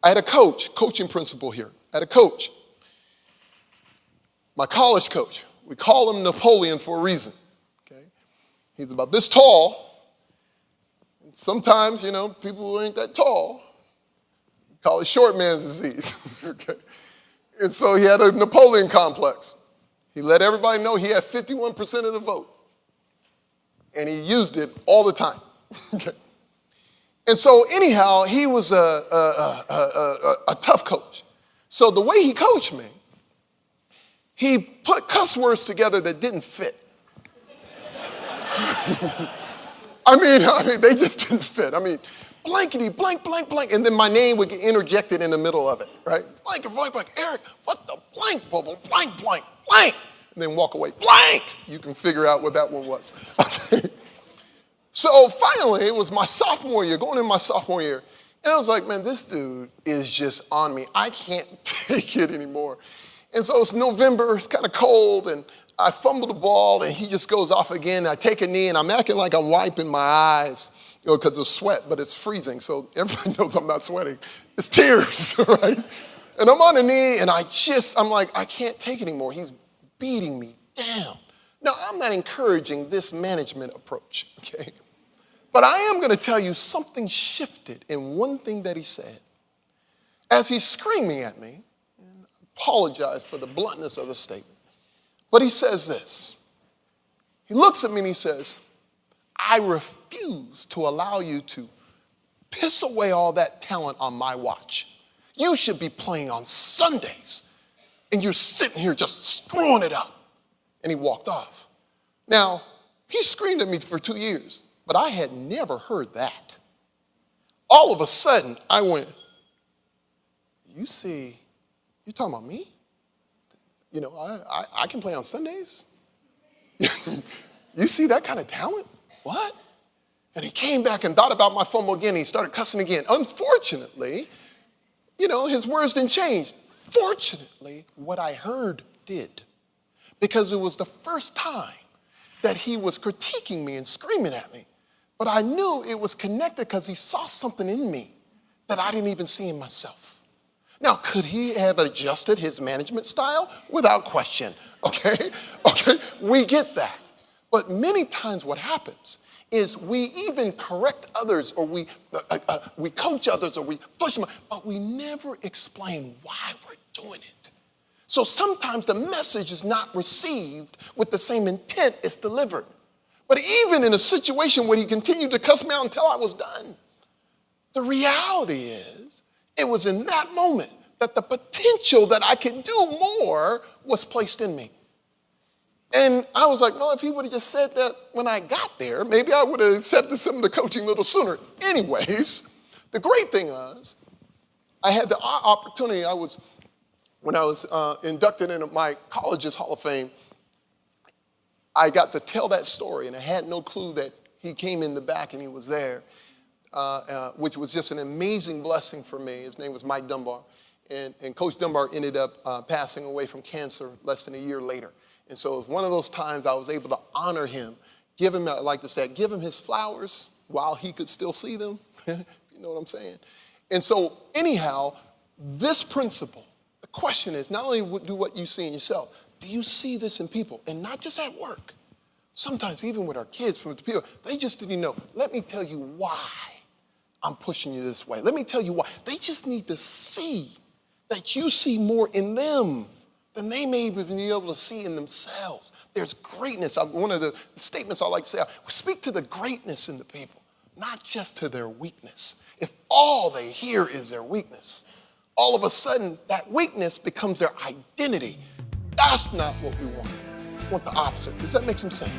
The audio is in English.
I had a coaching principle here. I had a coach, my college coach. We call him Napoleon for a reason. Okay, he's about this tall. And sometimes, people who ain't that tall call it short man's disease. Okay, and so he had a Napoleon complex. He let everybody know he had 51% of the vote, and he used it all the time. Okay. And so anyhow, he was a tough coach. So the way he coached me, he put cuss words together that didn't fit. I mean, they just didn't fit. I mean, blankety, blank, blank, blank, and then my name would get interjected in the middle of it, right? Blank, blank, blank, Eric, what the blank, bubble, blank, blank, blank, and then walk away, blank. You can figure out what that one was. Okay. So finally, it was my sophomore year, going in my sophomore year, and I was like, man, this dude is just on me. I can't take it anymore. And so it's November, it's kind of cold, and I fumble the ball, and he just goes off again. I take a knee, and I'm acting like I'm wiping my eyes, because of sweat, but it's freezing, so everybody knows I'm not sweating. It's tears, right? And I'm on a knee, and I'm like, I can't take it anymore. He's beating me down. Now, I'm not encouraging this management approach, okay? But I am going to tell you something shifted in one thing that he said. As he's screaming at me, and I apologize for the bluntness of the statement, but he says this. He looks at me and he says, I refuse to allow you to piss away all that talent on my watch. You should be playing on Sundays, and you're sitting here just throwing it up. And he walked off. Now, he screamed at me for 2 years. But I had never heard that. All of a sudden, I went, you talking about me? I can play on Sundays? You see that kind of talent? What? And he came back and thought about my fumble again. He started cussing again. Unfortunately, his words didn't change. Fortunately, what I heard did. Because it was the first time that he was critiquing me and screaming at me. But I knew it was connected because he saw something in me that I didn't even see in myself. Now, could he have adjusted his management style? Without question, okay? Okay, we get that. But many times what happens is we even correct others, or we coach others, or we push them, but we never explain why we're doing it. So sometimes the message is not received with the same intent it's delivered. But even in a situation where he continued to cuss me out until I was done, the reality is it was in that moment that the potential that I could do more was placed in me. And I was like, well, if he would have just said that when I got there, maybe I would have accepted some of the coaching a little sooner. Anyways, the great thing was I had the opportunity. When I was inducted into my college's Hall of Fame, I got to tell that story, and I had no clue that he came in the back and he was there, which was just an amazing blessing for me. His name was Mike Dunbar, and Coach Dunbar ended up passing away from cancer less than a year later. And so it was one of those times I was able to honor him, give him his flowers while he could still see them. You know what I'm saying? And so anyhow, this principle, the question is not only do what you see in yourself, do you see this in people? And not just at work. Sometimes even with our kids, from the people, they just didn't know. Let me tell you why I'm pushing you this way. Let me tell you why. They just need to see that you see more in them than they may even be able to see in themselves. There's greatness. One of the statements I like to say, speak to the greatness in the people, not just to their weakness. If all they hear is their weakness, all of a sudden that weakness becomes their identity. That's not what we want. We want the opposite. Does that make some sense?